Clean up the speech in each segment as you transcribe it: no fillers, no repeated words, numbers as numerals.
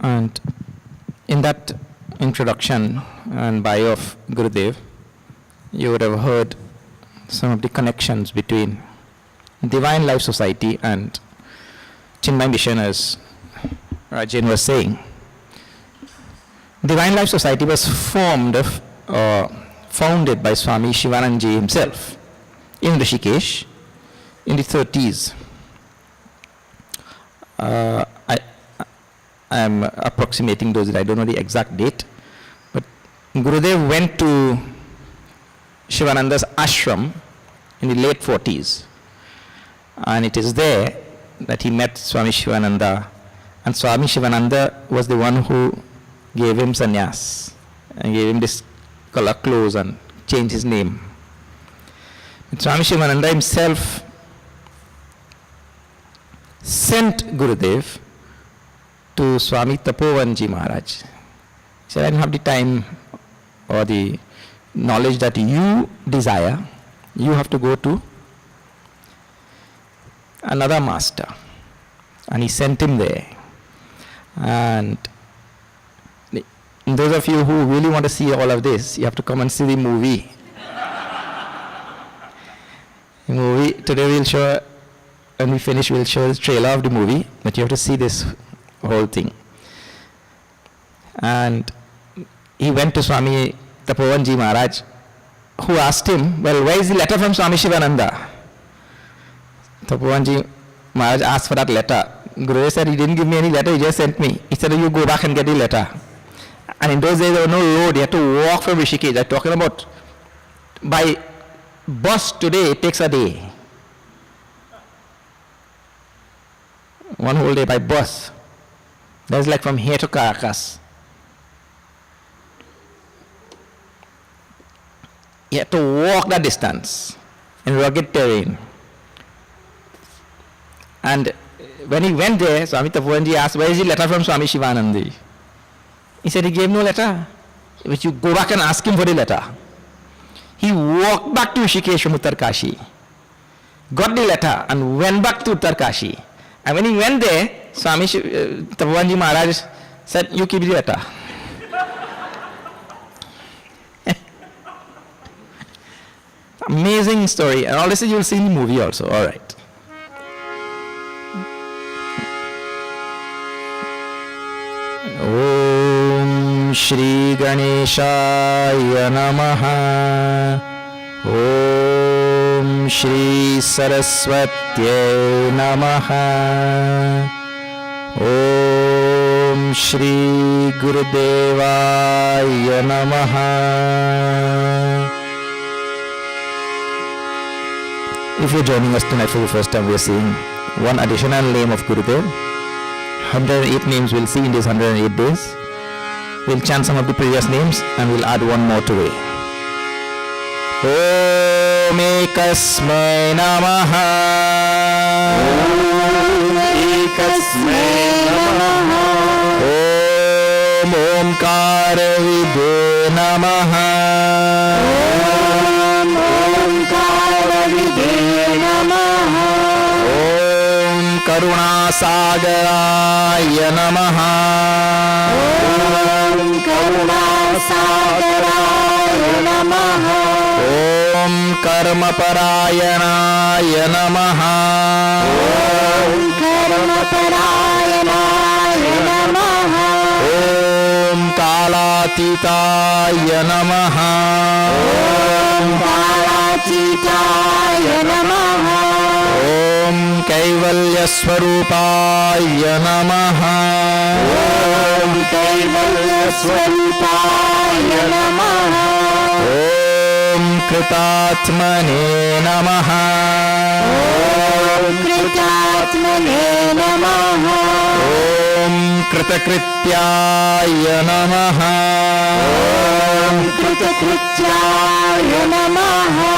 And in that introduction and bio of Gurudev, you would have heard some of the connections between Divine Life Society and Chinmay Mission, as Rajan was saying. Divine Life Society was founded by Swami Shivanandaji himself in Rishikesh in the 30s. I am approximating those, I don't know the exact date, but Gurudev went to Shivananda's ashram in the late 40s, and it is there that he met Swami Shivananda, and Swami Shivananda was the one who gave him sannyas and gave him this color clothes and changed his name. But Swami Shivananda himself sent Gurudev to Swami Tapovanji Maharaj. He said, I don't have the time or the knowledge that you desire. You have to go to another master. And he sent him there. And those of you who really want to see all of this, you have to come and see the movie. The movie, today we'll show, when we finish, we'll show the trailer of the movie, but you have to see this whole thing. And he went to Swami Tapovanji Maharaj, who asked him, well, where is the letter from Swami Shivananda? Tapovanji Maharaj asked for that letter. Gurudev said, he didn't give me any letter, he just sent me. He said, you go back and get the letter. And in those days, there was no road. You had to walk from Rishikesh. I'm talking about, by bus today, it takes a day. One whole day by bus. That's like from here to Caracas. You had to walk that distance in rugged terrain. And when he went there, Swami Tapovanji asked, where is the letter from Swami Shivananda? He said, he gave no letter. But you go back and ask him for the letter. He walked back to Rishikesh from Uttarkashi, got the letter and went back to Uttarkashi. And when he went there, Swami Tapovanji Maharaj said, you keep the letter. Amazing story. And all this you will see in the movie also. All right. Om Shri Ganeshaya Namaha. Om Shri Saraswatye Namaha. Om Shri Gurudevaya Namaha. If you're joining us tonight for the first time, we're seeing one additional name of Gurudev. 108 names we'll see in these 108 days. We'll chant some of the previous names and we'll add one more to it. Om Ekasmai Namaha. Om Ekasmai Namaha. Om Omkara Vide Namaha. Om Omkara Vide Namaha. Om Karuna Sagaraya Namaha. Om Karuna Sagaraya Namaha. Om Karma Parayanaya Namaha. Om Karma Parayanaya Namaha. Om Kalatitaya Namaha. Om Kalatitaya Namaha. Om Kaivalya Swarupaya Namaha. Om Kaivalya Swarupaya Namaha. Om Kritatmane Namaha. Om Kritatmane Namaha. Om Kritakrityaya Namaha. Om Kritakrityaya Namaha.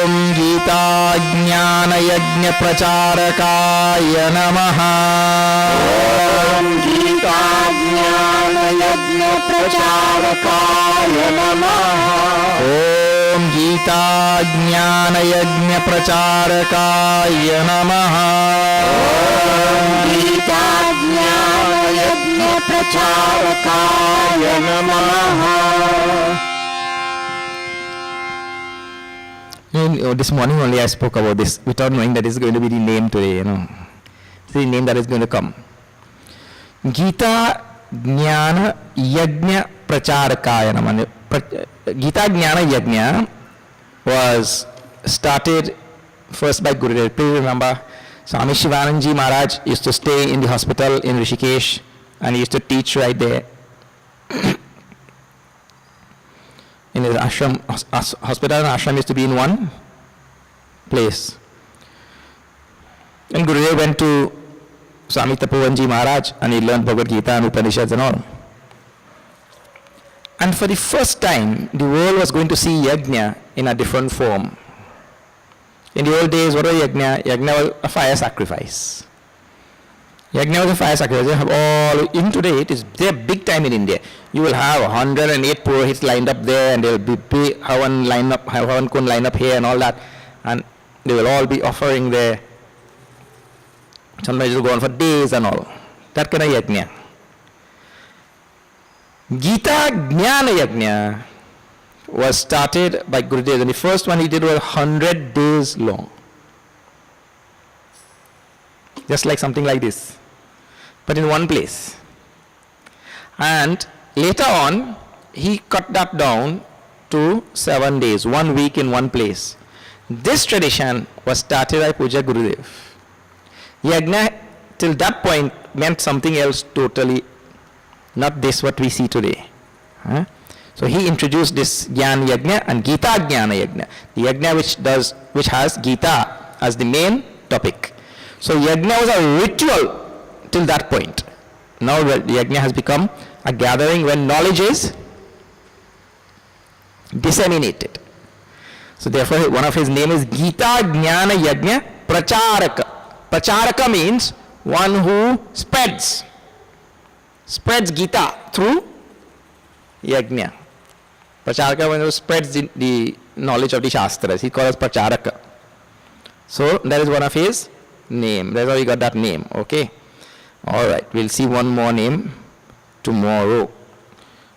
Om Gita Jnana Yajna Pracharakaya Namaha. Om Gita Jnana Yajna Pracharakaya Namaha. Om Gita Gita ज्ञान यज्ञ प्रचारकाय नमः गीता ज्ञान यज्ञ प्रचारकाय नमः This morning only I spoke about this without knowing that it's going to be the name today, you know. It's the name that is going to come. Gita Jnana Yajna Pracharakaya Namah. Gita Jnana Yajna was started first by Gurudev. Please remember, Swami Shivanandaji Maharaj used to stay in the hospital in Rishikesh and he used to teach right there. In his ashram, hospital and ashram used to be in one place. And Gurudev went to Swami Tapovanji Maharaj and he learned Bhagavad Gita and Upanishads and all. And for the first time, the world was going to see yajna in a different form. In the old days, what was yajna? Yajna was a fire sacrifice. Yajna was a fire sacrifice. They have all, even today, they're big time in India. You will have 108 purohits lined up there and they'll be have one kun line up here and all that. And they will all be offering there. Sometimes it will go on for days and all. That kind of yajna. Gita Jnana Yajna was started by Gurudev, and the first one he did was 100 days long. Just like something like this, but in one place. And later on, he cut that down to 7 days, 1 week in one place. This tradition was started by Puja Gurudev. Yajna till that point meant something else totally, not this what we see today. So he introduced this Jnana Yajna and Gita Jnana Yajna, the Yajna which has Gita as the main topic. So Yajna was a ritual till that point. Now the Yajna has become a gathering when knowledge is disseminated. So therefore one of his name is Gita Jnana Yajna Pracharaka. Pracharaka means one who spreads Gita through Yajna. Pracharaka means who spreads the knowledge of the Shastras. He calls Pracharaka. So that is one of his name. That's how he got that name. Okay. Alright. We'll see one more name tomorrow.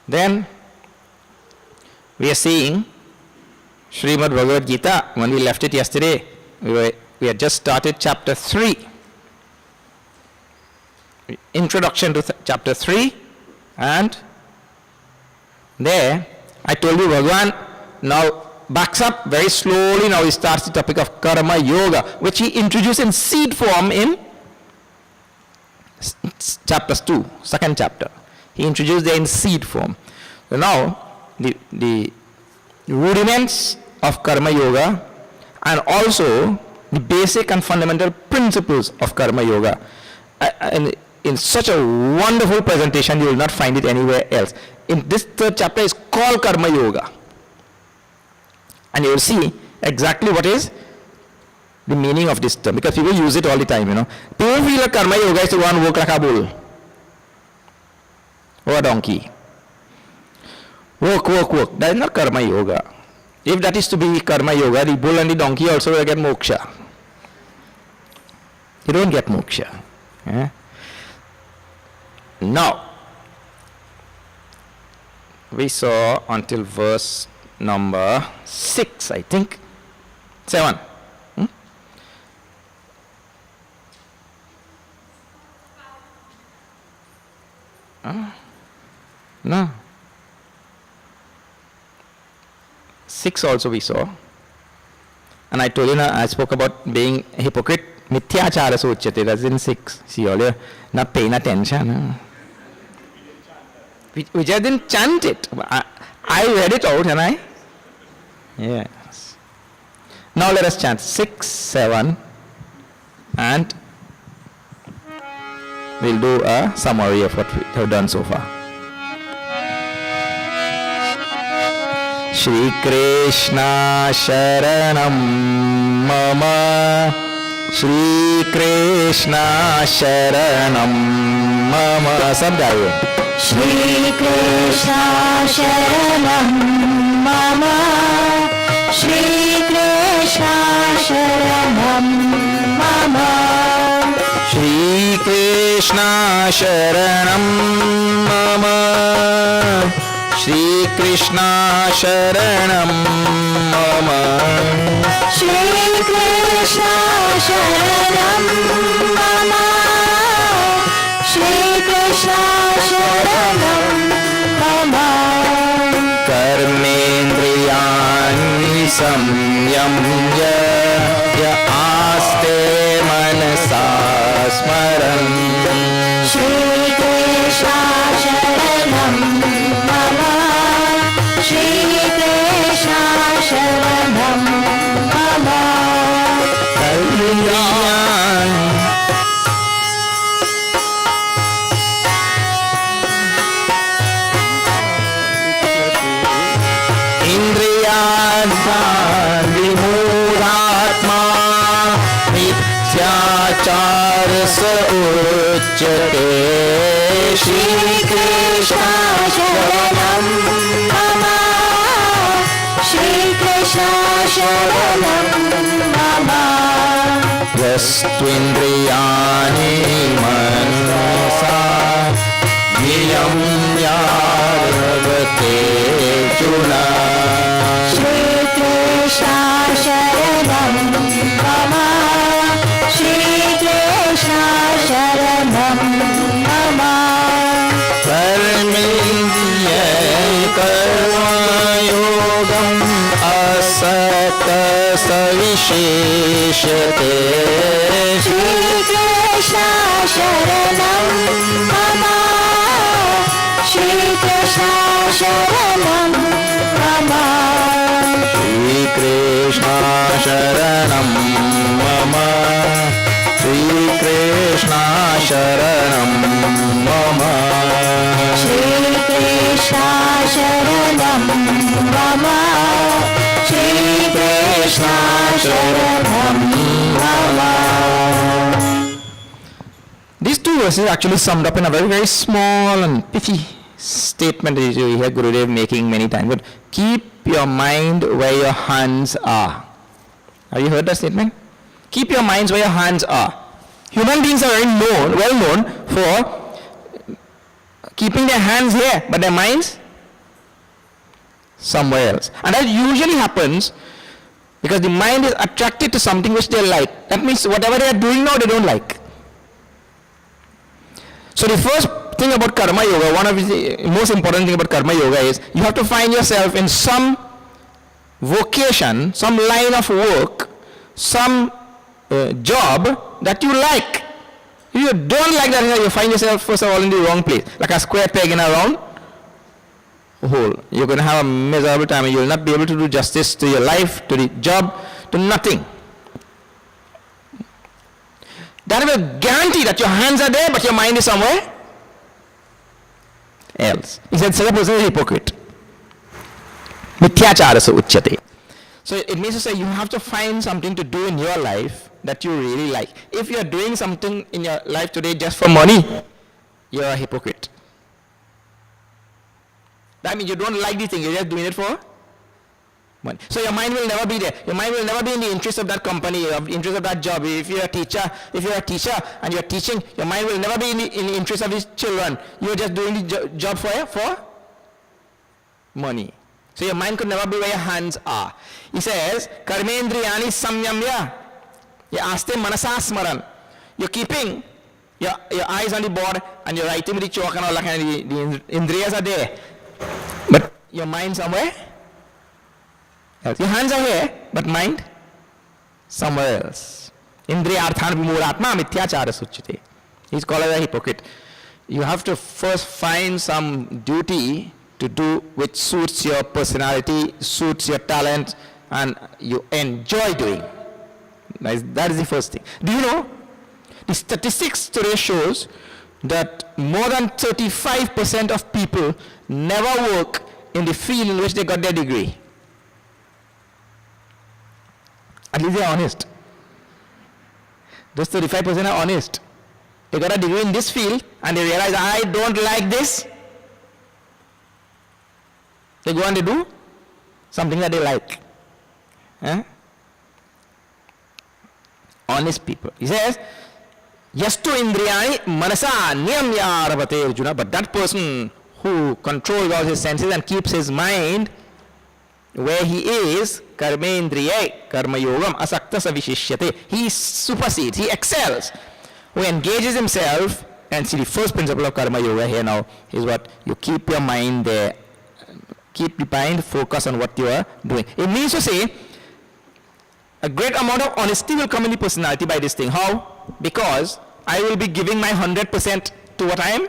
Then we are seeing Srimad Bhagavad Gita. When we left it yesterday, we had just started chapter 3. Introduction to chapter 3, and there I told you Bhagavan now backs up very slowly. Now he starts the topic of Karma Yoga, which he introduced in seed form in chapters 2, second chapter. He introduced there in seed form. So now the rudiments of Karma Yoga and also the basic and fundamental principles of Karma Yoga. And in such a wonderful presentation, you will not find it anywhere else. In this third chapter is called Karma Yoga. And you will see exactly what is the meaning of this term, because people use it all the time, you know. People feel like Karma Yoga is to go and work like a bull or a donkey. Work. That is not Karma Yoga. If that is to be Karma Yoga, the bull and the donkey also will get moksha. You don't get moksha. Yeah? Now, we saw until verse number 6, I think. 7. No. 6 also we saw. And I told you, I spoke about being a hypocrite. Mithyachara Suchyate, that's in 6. See, all you're not paying attention. We just didn't chant it. I read it out, and I? Yes. Now let us chant 6, 7, and we'll do a summary of what we have done so far. Shri Krishna Sharanam Mama, Shri Krishna Sharanam Mama. Sab gaiye. Shri Krishna Sharanam Mama, Shri Krishna Sharanam Mama. Shri Krishna Sharanam Mama. Shri Krishna Sharanam Mama. Shri Krishna Sharanam Mama. Karmendriyani samyamya ya aste manasa smaran. Shri Krishna Sharanam Mama. Shri Krishna Sharanam Mama. Indriyadhanvimuratma mityachar sa uchyate. Shri Krishna Sharanam Mama. Shri Krishna Sharanam Mama. Yastvindriyani manasa niyamyaravate juna. Shri Krishna Sharanam Mama. Shri Krishna Sharanam Mama. Karmendriya karmayogam asata savisheshate. Shri Krishna Sharanam Mama. Shri Krishna Sharanam Mama. Shri Krishna Sharanam Mama. Shri Krishna Sharanam Mama. Shri Krishna Sharanam Mama. Shri Krishna Sharanam Mama. These two verses are actually summed up in a very, very small and pithy statement that you hear Gurudev making many times. But keep your mind where your hands are. Have you heard that statement? Keep your minds where your hands are. Human beings are very well known for keeping their hands here, but their minds somewhere else. And that usually happens because the mind is attracted to something which they like. That means whatever they are doing now, they don't like. So the first thing about Karma Yoga, one of the most important thing about Karma Yoga is you have to find yourself in some vocation, some line of work, some job that you like. If you don't like that, you find yourself first of all in the wrong place, like a square peg in a round hole. You're going to have a miserable time and you'll not be able to do justice to your life, to the job, to nothing. That will guarantee that your hands are there, but your mind is somewhere else. He said, such a person is a hypocrite. Mithyachara sa uchyate. So it means to say you have to find something to do in your life that you really like. If you're doing something in your life today just for money, you're a hypocrite. That means you don't like the thing, you're just doing it for money. So your mind will never be there. Your mind will never be in the interest of that company, of the interest of that job. If you're a teacher and you're teaching, your mind will never be in the interest of his children. You're just doing the job for money. So your mind could never be where your hands are. He says, Karmendriyani samyamya. Aste manasa smaran. You're keeping your eyes on the board and you're writing with the chalk and all that kind of the indriyas are there. But your mind somewhere else. Your hands are here, but mind somewhere else. Indriyarthan vimuratma mithyachara suchyate. He's called as a hypocrite. You have to first find some duty to do which suits your personality, suits your talent, and you enjoy doing. That is the first thing. Do you know, the statistics today shows that more than 35% of people never work in the field in which they got their degree. At least they are honest. Those 35% are honest. They got a degree in this field and they realize, I don't like this. They go and they do something that they like. Honest people. He says, Yastu indriyani manasa niyamya arabate Arjuna. But that person who controls all his senses and keeps his mind where he is, karmendriye, karma yogam, asakta savishishyate. He supersedes, he excels. Who engages himself, and see the first principle of karma yoga here now is what? You keep your mind there. Keep the mind focused on what you are doing. It means to say, a great amount of honesty will come in the personality by this thing. How? Because I will be giving my 100% to what I am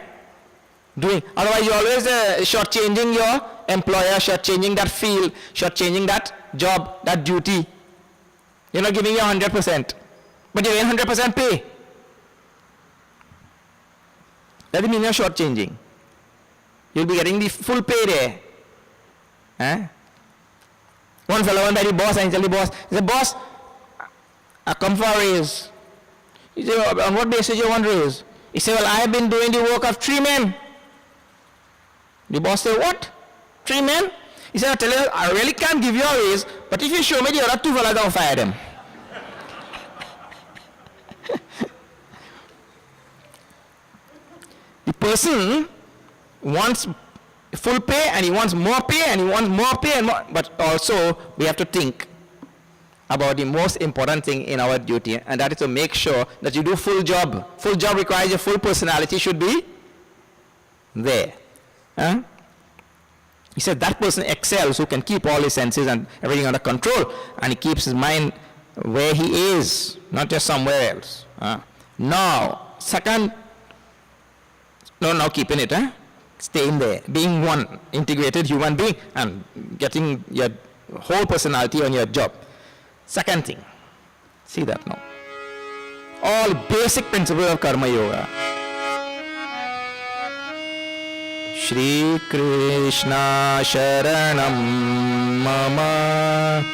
doing. Otherwise, you're always shortchanging your employer, shortchanging that field, shortchanging that job, that duty. You're not giving your 100%, but you're getting 100% pay. That doesn't mean you're shortchanging. You'll be getting the full pay there. Eh? One fellow went by the boss and he told the boss, he said, boss, I come for a raise. He said, on what basis you want raise? He said, well, I have been doing the work of 3 men. The boss said, what? 3 men? He said, I tell you, I really can't give you a raise, but if you show me the other 2 fellows, I'll fire them. The person wants full pay and he wants more pay and he wants more pay and more, but also we have to think about the most important thing in our duty, and that is to make sure that you do full job. Full job requires your full personality should be there. Huh? He said that person excels who can keep all his senses and everything under control, and he keeps his mind where he is, not just somewhere else. Now, second, now keeping it, staying there, being one integrated human being and getting your whole personality on your job. Second thing, see that now. All basic principles of karma yoga. Shri Krishna Sharanam Mama,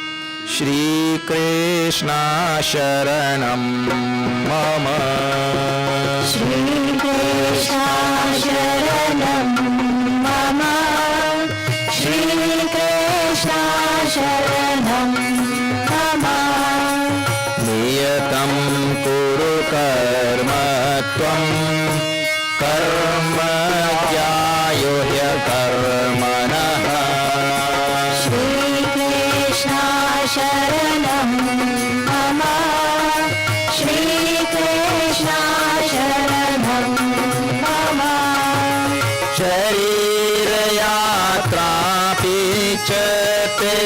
Shri Krishna Sharanam Mama, Shri Krishna Sharanam Mama, Shri Krishna Sharanam Mama. Niyatam kuru karma tvam karma jyohya karmanaha. Shri Krishna Sharanam Mama, Shri Krishna Sharanam Mama. Sharira yatra pichate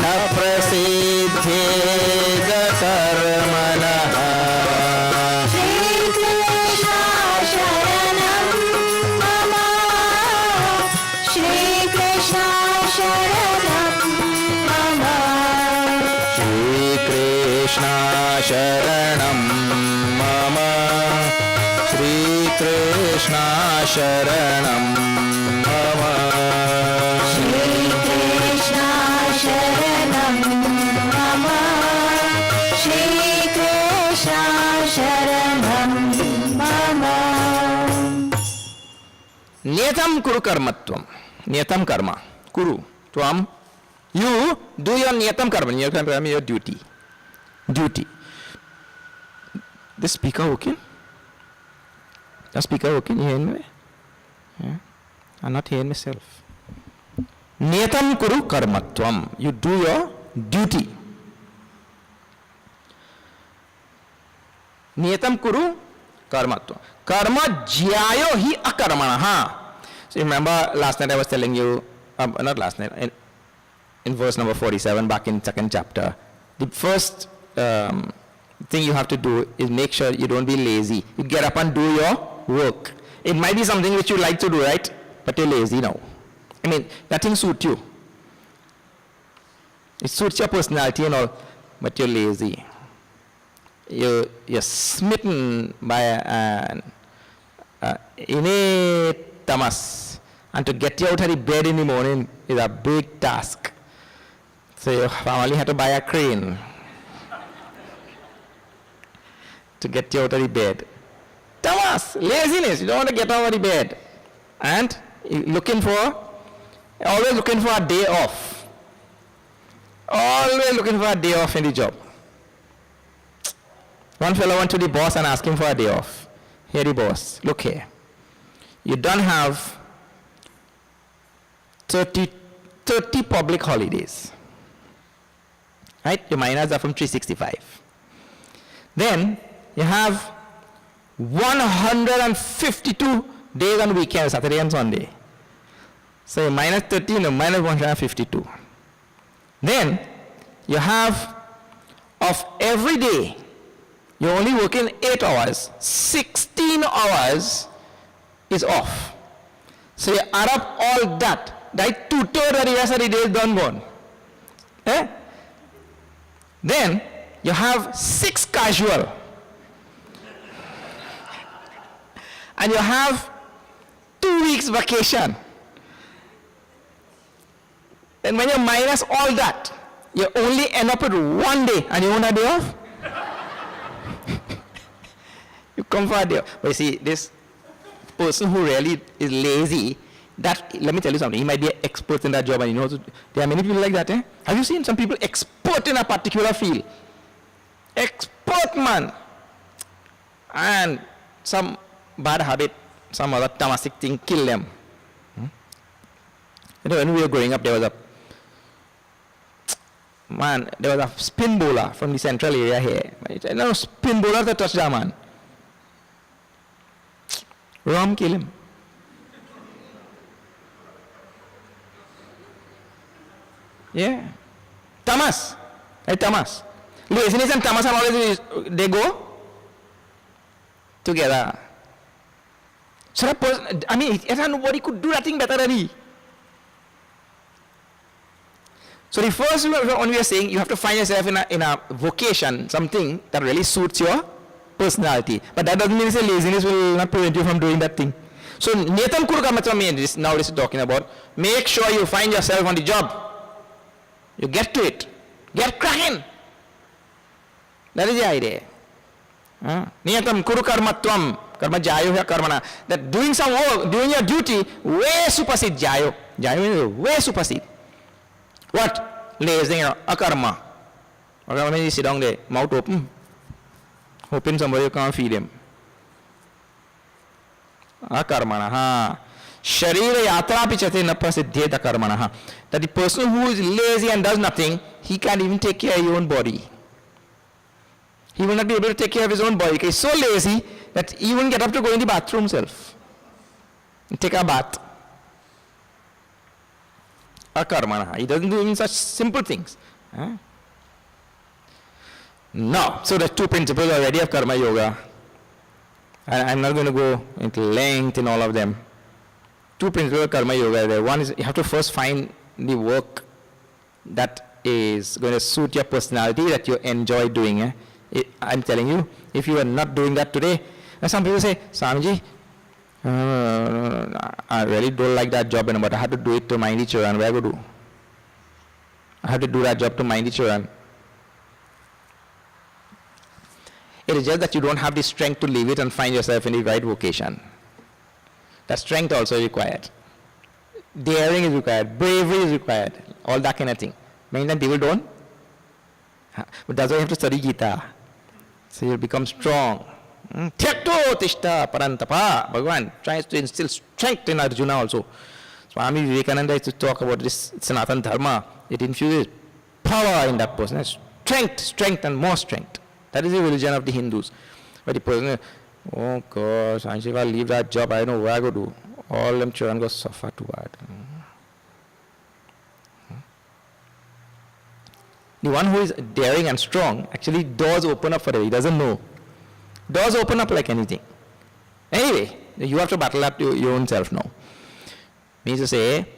na prasiddhega karmanaha. Shri Krishna Sharanam Mama, Shri Krishna Sharanam Mama. Shri Krishna Sharanam Mama, Shri Krishna Sharanam Mama. Shri Krishna Sharanam Mama, Shri Krishna Sharanam Mama. Niyatam kuru karmatvam. Niyatam karma. Kuru. Tvam. You do your niyatam karma. Niyatam karma is your duty. Duty. The speaker okay? The speaker okay? You hear me? Yeah. I'm not hearing myself. Niyatam kuru karmatvam. You do your duty. Niyatam kuru karmatvam. Karma jyayo hi akarmanaha. So remember last night I was telling you, not last night, in verse number 47 back in 2nd chapter, the first thing you have to do is make sure you don't be lazy. You get up and do your work. It might be something which you like to do, right? But you're lazy now. I mean, that thing suits you. It suits your personality and all, but you're lazy. You're smitten by an innate tamas, and to get you out of the bed in the morning is a big task. So your family had to buy a crane to get you out of the bed. Tamas, laziness, you don't want to get out of the bed. And always looking for a day off. Always looking for a day off in the job. One fellow went to the boss and asked him for a day off. Here the boss, look here. You don't have 30 public holidays. Right? Your minors are from 365. Then you have 152 days on weekends, Saturday and Sunday. So you minus 13 and minus 152. Then you have, of every day, you're only working 8 hours, 16 hours is off. So you add up all that, like 2/3 of the rest of the day is done gone. Eh? Then you have 6 casual. And you have 2 weeks vacation. And when you minus all that, you only end up with 1 day and you want a day off? You come for a day off. But you see, this person who really is lazy, that, let me tell you something, he might be an expert in that job, and you know, there are many people like that, eh? Have you seen some people expert in a particular field? Expert man. And some bad habit, some other tamasic thing kill them. You know, when we were growing up, there was a spin bowler from the central area here. No spin bowler to touch that man. Rum kill him. Yeah. Tamas. Hey, Tamas. Laziness and tamas are always, they go together. So that person, I mean, nobody could do that thing better than he. So the first one we are saying, you have to find yourself in a vocation, something that really suits your personality. But that doesn't mean that laziness will not prevent you from doing that thing. So Nathan Kurukamatram now this is talking about, make sure you find yourself on the job. You get to it. Get cracking. That is the idea. Niyatam Kurukarmatvam. Karma jayo ya karmana. That doing some work, doing your duty, way supersede jayo. Jayo means way supersede. What? Lazy, akarma. Akarma means you sit down there, mouth open, hoping somebody can't feed him. Akarmana, ha. Sharira yatra pichate napasiddheta karmana, ha. That the person who is lazy and does nothing, he can't even take care of his own body. He will not be able to take care of his own body. He's so lazy that he won't get up to go in the bathroom himself and take a bath. Akarmana. He doesn't do even such simple things. No. So the 2 principles already of karma yoga. I'm not going to go into length in all of them. 2 principles of karma yoga there. One is you have to first find the work that is going to suit your personality, that you enjoy doing. I'm telling you, if you are not doing that today, and some people say, Swamiji, I really don't like that job anymore. I have to do it to mind the children. Where I go do? I have to do that job to mind the children. It is just that you don't have the strength to leave it and find yourself in the right vocation. That strength also is required. Daring is required. Bravery is required. All that kind of thing. Many times people don't. But that's why you have to study Gita. So you'll become strong. Tyakto tishta parantapa. Bhagavan tries to instill strength in Arjuna also. Swami Vivekananda used to talk about this Sanatana Dharma. It infuses power in that person. Strength and more strength. That is the religion of the Hindus. But the person, oh gosh, if I leave that job, I don't know where I go do. All them children go suffer too bad. The one who is daring and strong, actually doors open up for him. He doesn't know. Doors open up like anything. Anyway, you have to battle up to your own self now. Means to say,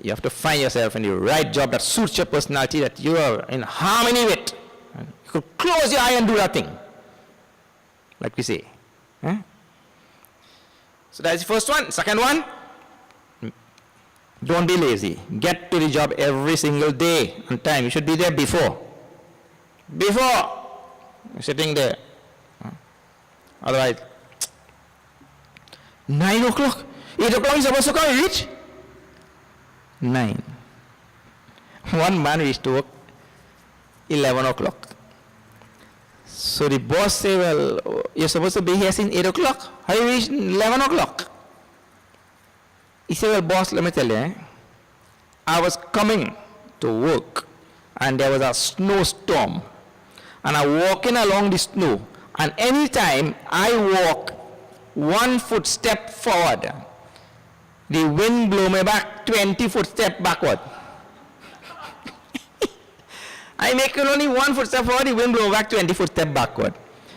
you have to find yourself in the right job that suits your personality, that you are in harmony with. You could close your eye and do that thing. Like we say. So that's the first one. Second one, don't be lazy. Get to the job every single day on time. You should be there before. Before. You're sitting there. Otherwise, 9 o'clock. 8 o'clock is supposed to come reach. 9. One man reached to work 11 o'clock. So the boss say, well, you're supposed to be here since 8 o'clock. How you reach 11 o'clock? He said, well, boss, let me tell you, I was coming to work and there was a snowstorm. And I'm walking along the snow. And anytime I walk 1 footstep forward, the wind blow me back 20 footstep backward. I make only 1 footstep forward, the wind blow back 20 footstep backward.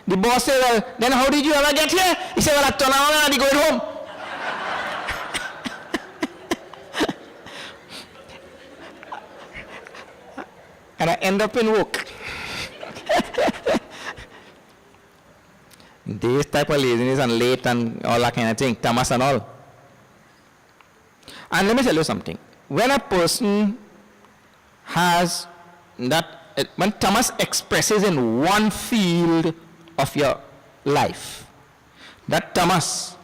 The boss said, well, then how did you ever get here? He said, well, I turn around and I going home. And I end up in work. This type of laziness and late and all that kind of thing, tamas and all. And let me tell you something. When a person has that, when tamas expresses in one field of your life, that tamas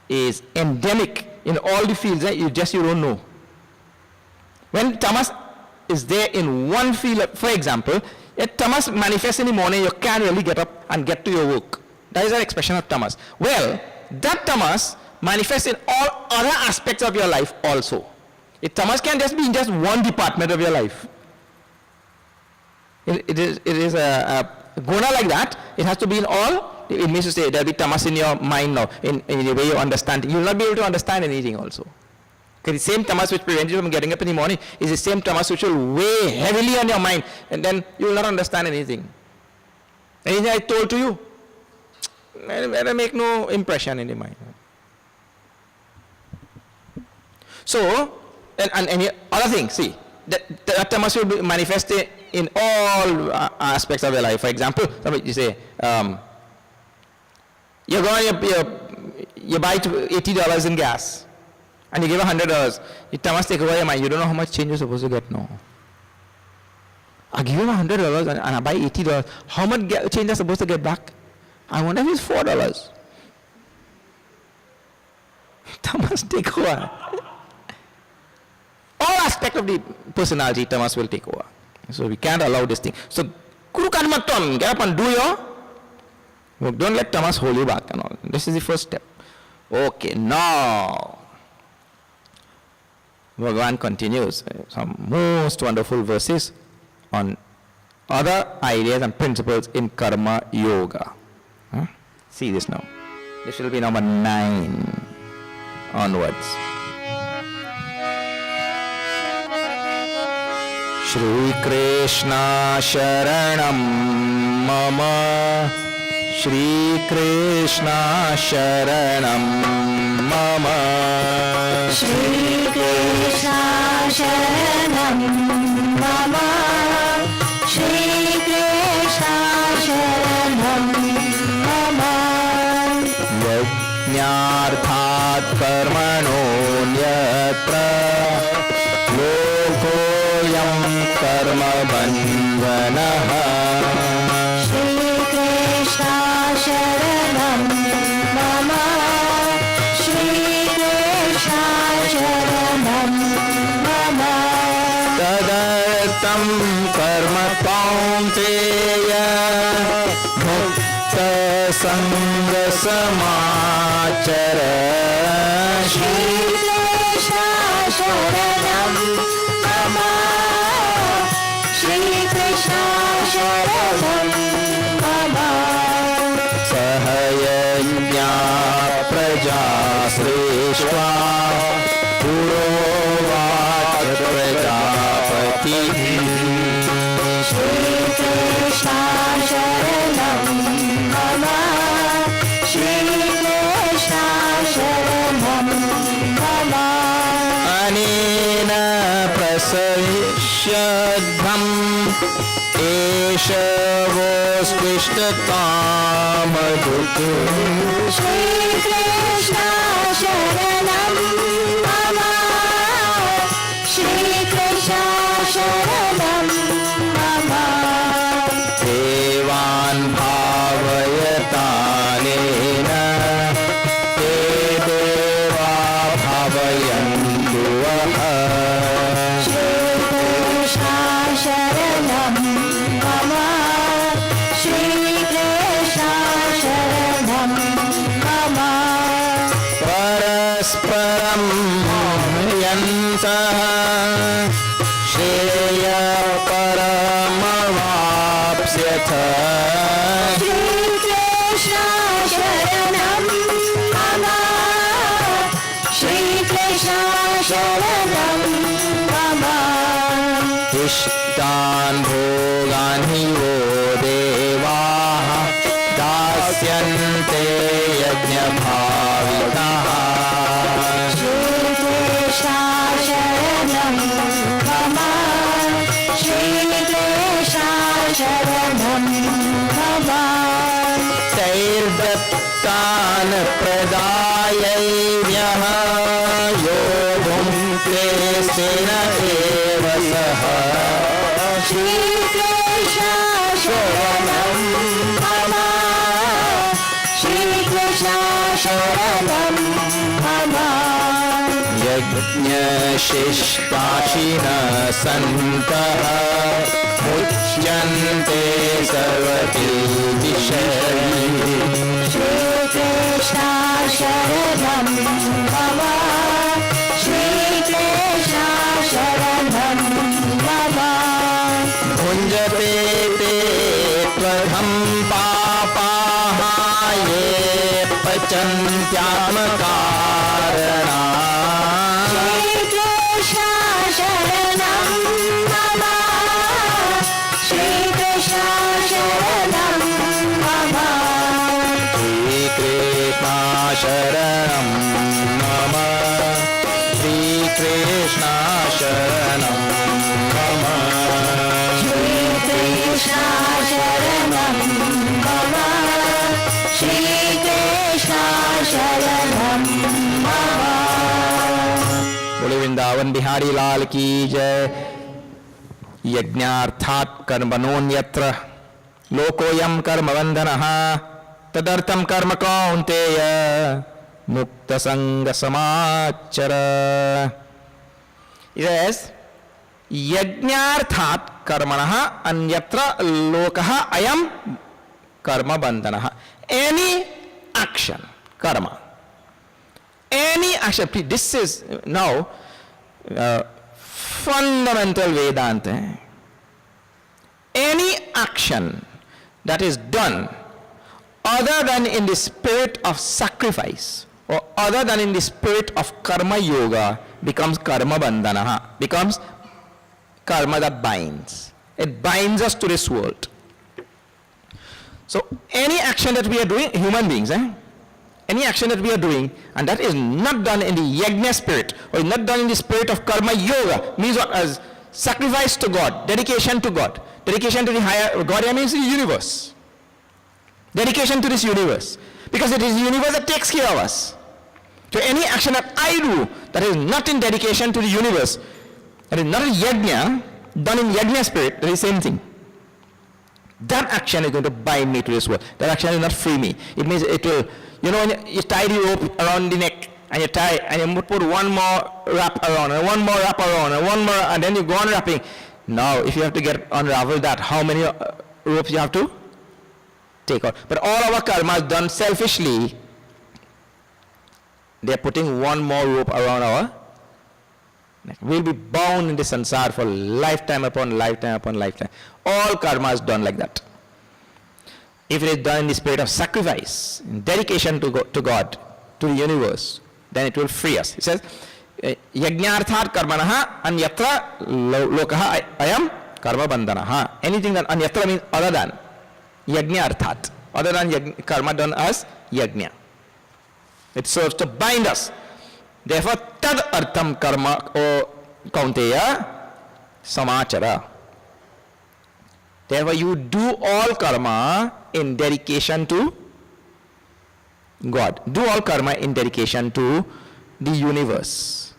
is endemic in all the fields that you don't know. When tamas is there in one field, for example, if tamas manifests in the morning, you can't really get up and get to your work. That is an expression of tamas. Well, that tamas manifests in all other aspects of your life also. It tamas can just be in just one department of your life. It is a guna like that. It has to be in all. It means to say there will be tamas in your mind now, in the way you understand. You will not be able to understand anything also. Because the same tamas which prevents you from getting up in the morning is the same tamas which will weigh heavily on your mind, and then you will not understand anything. Anything I told to you, it'll make no impression in the mind. So, and any other thing, see, that tamas will be manifested in all aspects of your life. For example, somebody you say, you buy $80 in gas, and you give $100. You tamas take away your mind. You don't know how much change you're supposed to get now. I give him $100 and I buy $80. How much change I'm supposed to get back? I wonder if it's $4. Tamas take over. All aspects of the personality, tamas will take over. So we can't allow this thing. So, Kuru Karmaton, get up and do your work. Don't let tamas hold you back and all. This is the first step. Okay, now, Bhagavan continues some most wonderful verses on other ideas and principles in karma yoga. Huh? See this now. This will be number 9 onwards. Shri Krishna Sharanam Mama, Shri Krishna Sharanam Mama, Shri Krishna Sharanam Mama, Shri Krishna Sharanam Mama. Yajñarthat karmanonyatra lokoyam karma bandhanaha. Shri Krishna Sharanam Mama, Shri Krishna Sharanam Mama. Tadartam karma kaunteya mukta sanga samachara. Shri Krishna Sharanam Mama, Shri Krishna Sharanam Mama. Sahayajña praja sreshva purovat prajapati. Shri Krishna Sharanam Mama, Shri Krishna Sharanam Mama. Anena prasayishyadham esha vospishtakamaduk. Shri Krishna Sharanam Mama, Shri Krishna Sharanam Mama. Devan bhavayatanena te deva bhavayantu aha. Shri Krishna Sharanam Mama, Shri योऽस्यथ Shrikrishna शरणं मम श्रीकृष्ण शरणं मम इष्टान् भोगान् हि वो देवाः दास्यन्ते यज्ञभाविताः श्रीकृष्ण शरणं मम श्रीकृष्ण शरणं मम तैर्दत्तान् प्रदायैव्यः यो भुङ्क्ते स्तेन एव सः श्रीकृष्ण शरणं मम श्रीकृष्ण शरणं मम यज्ञशिष्टाशिनः सन्तः मुच्यन्ते सर्वकिल्बिषैः श्रीकृष्ण शरणं मम श्रीकृष्ण शरणं मम भुञ्जते ते त्वघं पापाः ये पचन्त्यात्मकारणात् श्रीकृष्ण शरणं मम श्रीकृष्ण शरणं मम श्रीकृष्ण शरणं मम श्रीकृष्ण शरणं मम श्रीकृष्ण शरणं मम श्रीकृष्ण शरणं मम बोले वृंदावन बिहारी लाल की जय। यज्ञार्थात् कर्मणोऽन्यत्र लोकोऽयं कर्मबन्धनः तदर्थं कर्म कौन्तेय मुक्तसङ्गसमाचर। Yes, यज्ञार्थात् कर्मणः अन्यत्र लोकः अयं कर्मबन्धनः. Any action, karma. Any action, please, this is now fundamental Vedanta. Any action that is done other than in the spirit of sacrifice or other than in the spirit of karma yoga becomes karma bandhana, becomes karma that binds. It binds us to this world. So any action that we are doing, human beings, any action that we are doing, and that is not done in the yajna spirit, or not done in the spirit of karma yoga, means what? As sacrifice to God, dedication to God, dedication to the higher God, means the universe. Dedication to this universe. Because it is the universe that takes care of us. So any action that I do that is not in dedication to the universe, that is not a yajna, done in yajna spirit, that is the same thing. That action is going to bind me to this world. That action will not free me. It means it will, you know, when you tie the rope around the neck, and you tie, and you put one more wrap around, and one more wrap around, and one more, and then you go on wrapping. Now, if you have to unravel that, how many ropes you have to take out? But all our karma is done selfishly. They are putting one more rope around our neck. We'll be bound in the sansar for lifetime upon lifetime upon lifetime. All karma is done like that. If it is done in the spirit of sacrifice, in dedication to God, to the universe, then it will free us. It says, Yajnarthat karmanaha anyatra lokaha ayam karma bandhanaha. Anything that anyatra means other than. Yajnarthat. Other than karma done as yajna. It serves to bind us. Therefore, tad artham karma o kaunteya samachara. Therefore, you do all karma in dedication to God. Do all karma in dedication to the universe.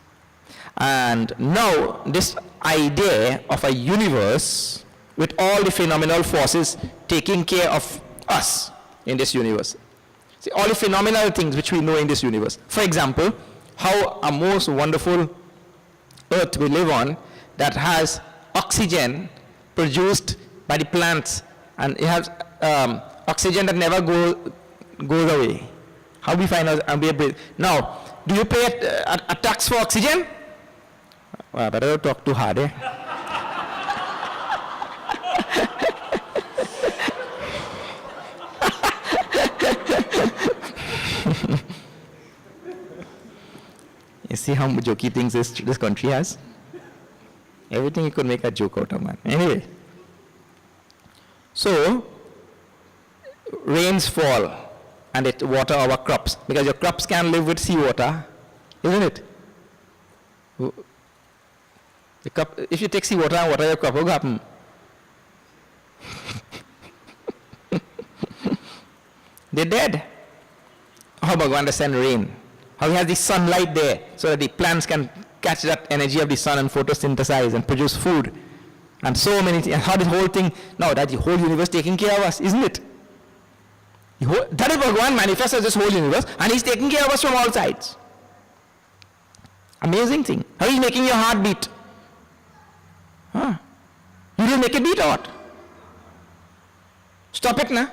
And now, this idea of a universe with all the phenomenal forces taking care of us in this universe. See, all the phenomenal things which we know in this universe. For example, how a most wonderful earth we live on that has oxygen produced by the plants, and it has oxygen that never goes away. How we find out and we breathe. Now, do you pay a tax for oxygen? Well, better don't talk too hard, see how jokey things this country has? Everything you could make a joke out of, man. Anyway. So, rains fall and it water our crops. Because your crops can live with seawater, isn't it? If you take seawater and water your crop, what will happen? They're dead. How Bhagavan does send rain? How he has the sunlight there so that the plants can catch that energy of the sun and photosynthesize and produce food. And so many things. And how this whole thing, now that the whole universe taking care of us, isn't it? That is Bhagavan manifests as this whole universe and he's taking care of us from all sides. Amazing thing. How he's making your heart beat. Huh? You didn't make it beat or what? Stop it now.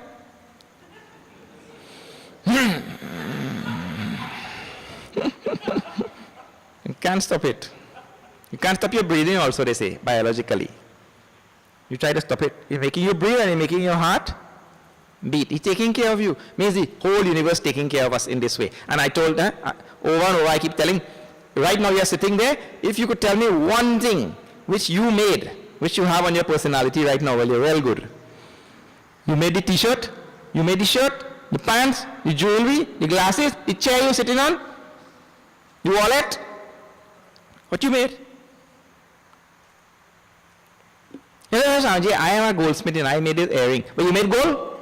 You can't stop it. You can't stop your breathing also, they say, biologically. You try to stop it. You're making you breathe and you're making your heart beat. He's taking care of you. Means the whole universe taking care of us in this way. And I told her, over and over, I keep telling, right now you are sitting there, if you could tell me one thing which you made, which you have on your personality right now, well, you're real good. You made the t-shirt, you made the shirt, the pants, the jewelry, the glasses, the chair you're sitting on, the wallet. What you made? Yes, Sanjay, I am a goldsmith and I made this earring. But you made gold?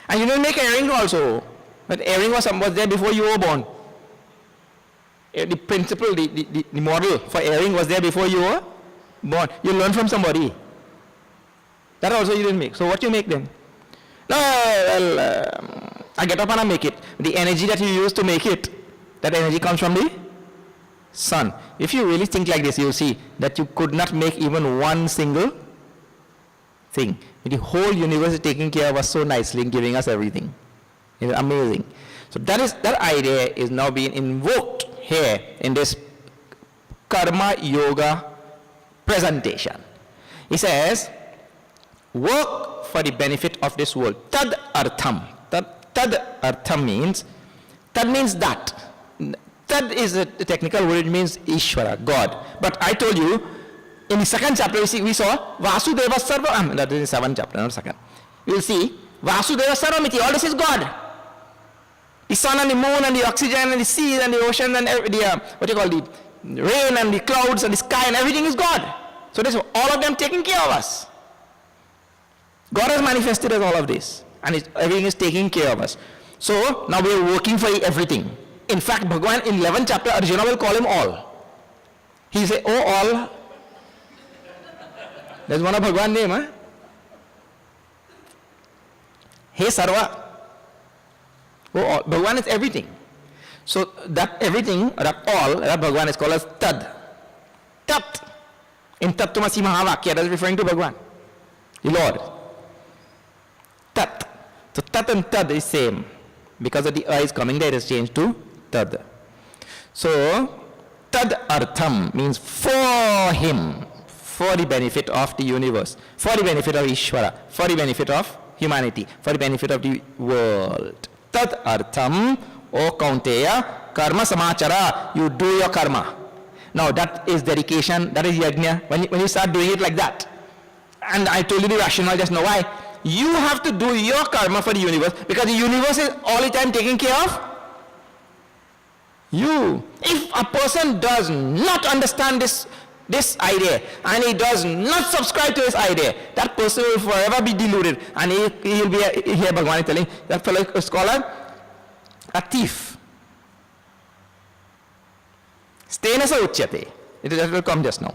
And you didn't make earring also. But earring was there before you were born. The principle, the model for earring was there before you were born. You learned from somebody. That also you didn't make. So what you make then? No, well, I get up and I make it. The energy that you use to make it, that energy comes from the sun. If you really think like this, you'll see that you could not make even one single thing. The whole universe is taking care of us so nicely and giving us everything. It's amazing. So that idea is now being invoked here in this Karma Yoga presentation. He says, work for the benefit of this world. Tad artham. Tad artham means, tad means that. Tad is a technical word, it means Ishvara, God. But I told you, in the second chapter we saw Vasudeva Sarvam. That is the 7th chapter, not second. We will see Vasudeva Sarvamiti, all this is God. The sun and the moon and the oxygen and the sea and the ocean and the rain and the clouds and the sky and everything is God. So this all of them taking care of us. God has manifested as all of this and everything is taking care of us. So now we are working for everything. In fact, Bhagavan in 11th chapter, Arjuna will call him all. He will say, oh all. That's one of Bhagavan's name, huh? Hey Sarva. Oh all. Bhagavan is everything. So that everything, that all, that Bhagavan is called as Tad. Tat. In Tattvamasi Mahavakya, that is referring to Bhagavan, the Lord. Tat. So Tat and Tad is same. Because of the A is coming there, it is changed to Tad. So, Tad Artham means for him, for the benefit of the universe, for the benefit of Ishvara, for the benefit of humanity, for the benefit of the world. Tad Artham, O Kaunteya, Karma Samachara, you do your karma. Now that is dedication, that is yajna, when you start doing it like that. And I told you the rationale just now, why? You have to do your karma for the universe because the universe is all the time taking care of you. If a person does not understand this idea and he does not subscribe to this idea, that person will forever be deluded and he'll be here Bhagavan is telling that fellow is called a thief. Stenasa uchyate. It will come just now.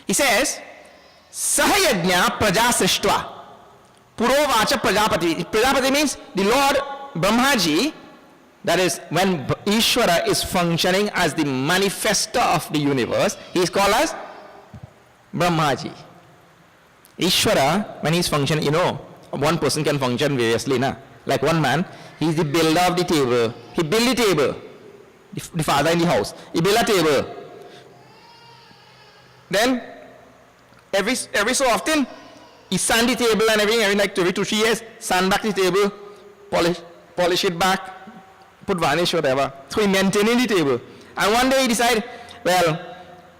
He says, Sahayajna praja srishtva. Purovacha prajapati. Prajapati means the Lord Brahmaji, that is when Ishvara is functioning as the manifestor of the universe, he is called as Brahmaji. Ishvara, when he is functioning, you know, one person can function variously, na? Like one man, he is the builder of the table. He built the table, the father in the house. He built a table. Then, every so often, He sand the table and everything like every 2-3 years, sand back the table, polish it back, put varnish, whatever. So he maintaining the table. And one day he decided, well,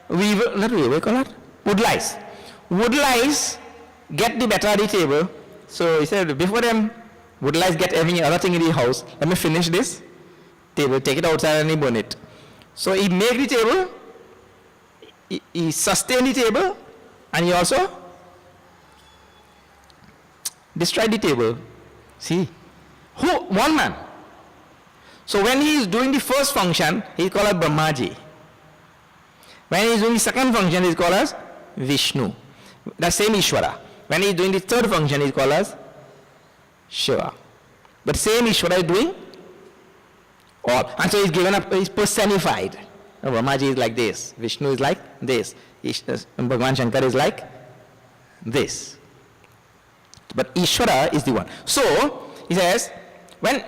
wood lice. Wood lice get the better of the table. So he said, before them wood lice get every other thing in the house, let me finish this table, take it outside and he burn it. So he make the table, he sustain the table, and he also destroy the table. See? One man. So when he is doing the first function, he is called as Brahmaji. When he is doing the second function, he is called as Vishnu. The same Ishvara. When he is doing the third function, he is called as Shiva. But same Ishvara is doing all. And so he is given up, he is personified. Brahmaji is like this. Vishnu is like this. Bhagavan Shankar is like this. But Ishvara is the one. So, he says, when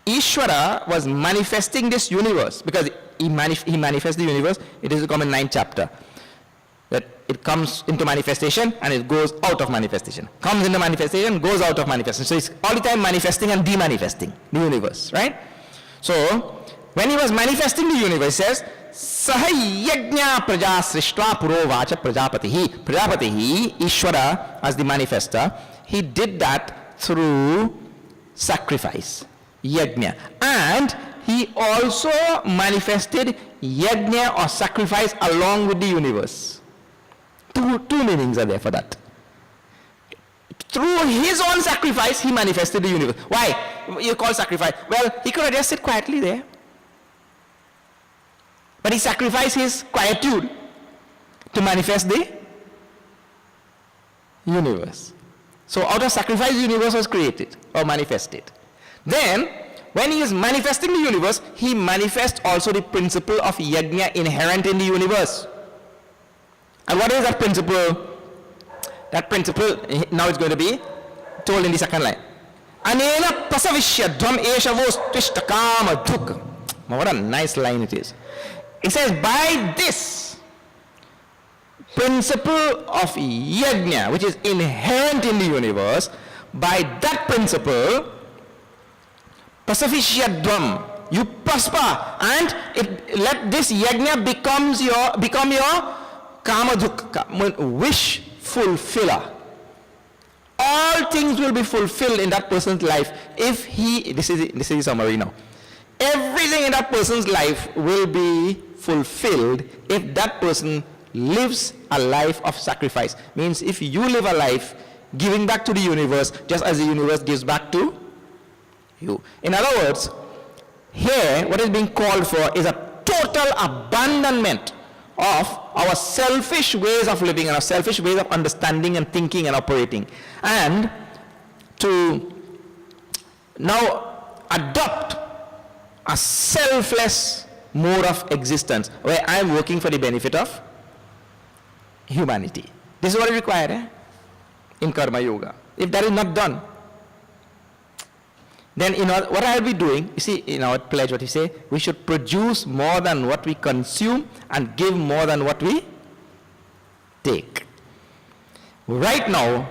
Ishvara was manifesting this universe, because he manifests the universe, it is come in 9th chapter. That it comes into manifestation and it goes out of manifestation. Comes into manifestation, goes out of manifestation. So it's all the time manifesting and demanifesting the universe, right? So, when he was manifesting the universe, he says, Saha yajna praja srishtva purovacha prajapatihi. Prajapatihi, Ishvara, as the manifester, he did that through sacrifice, yajna. And he also manifested yajna or sacrifice along with the universe. Two meanings are there for that. Through his own sacrifice, he manifested the universe. Why? You call sacrifice? Well, he could have just sit quietly there. But he sacrificed his quietude to manifest the universe. So out of sacrifice, the universe was created or manifested. Then, when he is manifesting the universe, he manifests also the principle of yajna inherent in the universe. And what is that principle? That principle, now it's going to be told in the second line. Anena pasavishya dvam eshavos twishtakama dhuk. What a nice line it is. It says, by this principle of yajna, which is inherent in the universe, by that principle, pasavishya you prosper, and let this yajna become your kamadhuk, wish fulfiller. All things will be fulfilled in that person's life if he, this is the summary now. Everything in that person's life will be fulfilled if that person lives a life of sacrifice. Means if you live a life giving back to the universe just as the universe gives back to you. In other words, here what is being called for is a total abandonment of our selfish ways of living and our selfish ways of understanding and thinking and operating, and to now adopt a selfless mode of existence where I am working for the benefit of humanity. This is what is required in Karma Yoga. If that is not done, then what I will be doing, you see in our pledge what we say, we should produce more than what we consume and give more than what we take. Right now,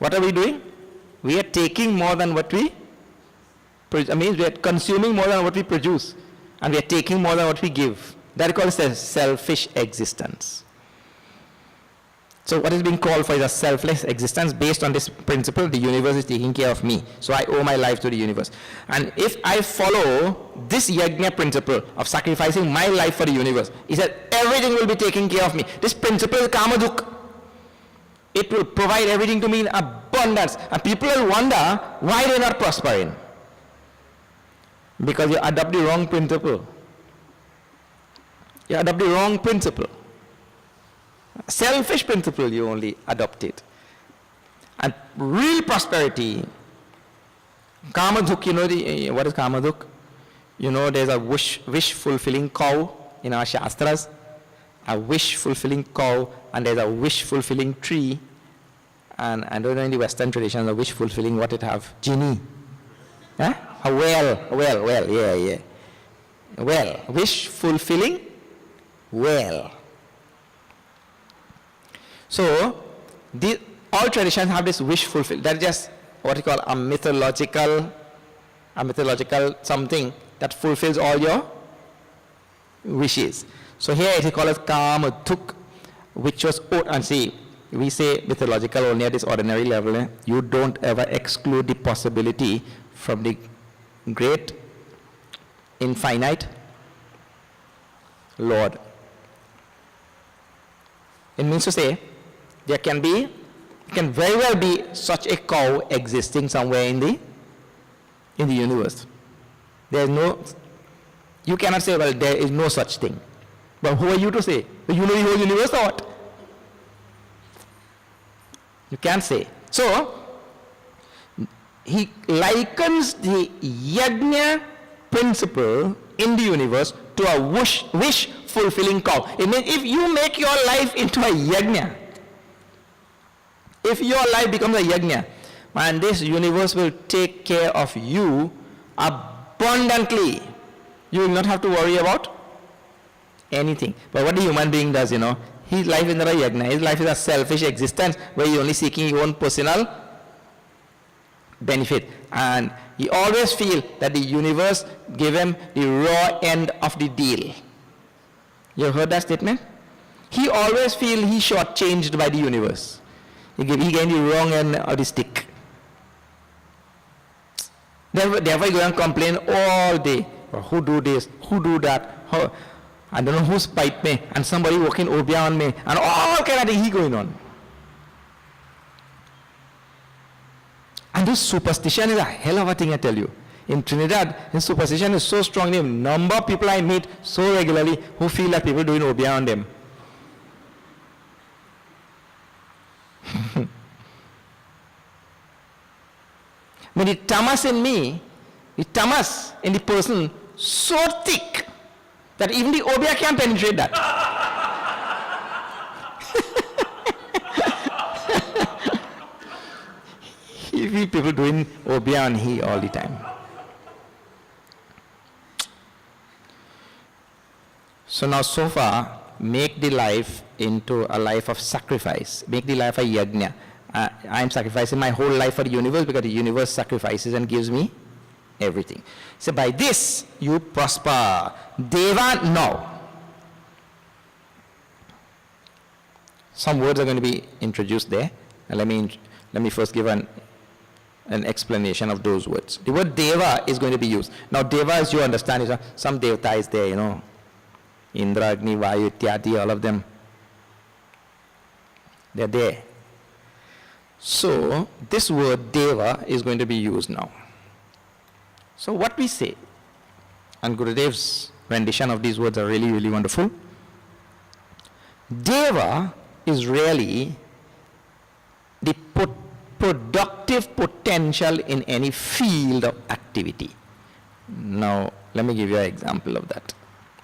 what are we doing? We are taking more than what we means we are consuming more than what we produce, and we are taking more than what we give. That is called a selfish existence. So what is being called for is a selfless existence based on this principle: the universe is taking care of me, so I owe my life to the universe. And if I follow this yajna principle of sacrificing my life for the universe, he said everything will be taken care of me. This principle is kamaduk. It will provide everything to me in abundance. And people will wonder why they are not prospering. Because you adopt the wrong principle. You adopt the wrong principle. Selfish principle, you only adopt it. And real prosperity, Kamadhuk, you know what is Kamadhuk? You know there's a wish-fulfilling cow in our Shastras, a wish-fulfilling cow, and there's a wish-fulfilling tree, and I don't know in the Western tradition, a wish-fulfilling, what it have? Genie. Huh? A well, yeah. Well, wish-fulfilling well. So, all traditions have this wish fulfilled. That's just what you call a mythological something that fulfills all your wishes. So here it is called as Kama Tuk, which was, and see, we say mythological only at this ordinary level. You don't ever exclude the possibility from the great, infinite Lord. It means to say, there can very well be such a cow existing somewhere in the universe. There is no, you cannot say, well, there is no such thing. But who are you to say? Do you know the whole universe or what? You can't say. So, he likens the yajna principle in the universe to a wish-fulfilling cow. It means if you make your life into a yajna, if your life becomes a yajna, man, this universe will take care of you abundantly. You will not have to worry about anything. But what the human being does, his life is not a yajna. His life is a selfish existence where he's only seeking his own personal benefit. And he always feels that the universe gave him the raw end of the deal. You heard that statement? He always feels he's shortchanged by the universe. He gave the wrong end of the stick. Therefore, he go and complain all day. Oh, who do this? Who do that? I don't know who spite me, and somebody walking over on me, and all kind of thing going on. And this superstition is a hell of a thing, I tell you. In Trinidad, this superstition is so strong. The number of people I meet so regularly who feel like people doing obia on them. But the tamas in me, the tamas in the person, so thick that even the obia can't penetrate that. You see people doing obia on he all the time. So now, so far, make the life into a life of sacrifice. Make the life a yajna. I am sacrificing my whole life for the universe because the universe sacrifices and gives me everything. So by this, you prosper. Deva, now. Some words are going to be introduced there. And let me first give an explanation of those words. The word Deva is going to be used. Now, Deva, as you understand, is some Devata is there, Indra, Agni, Vayu, Ityadi, all of them. They're there. So, this word Deva is going to be used now. So, what we say, and Gurudev's rendition of these words are really, really wonderful. Deva is really the productive potential in any field of activity. Now, let me give you an example of that.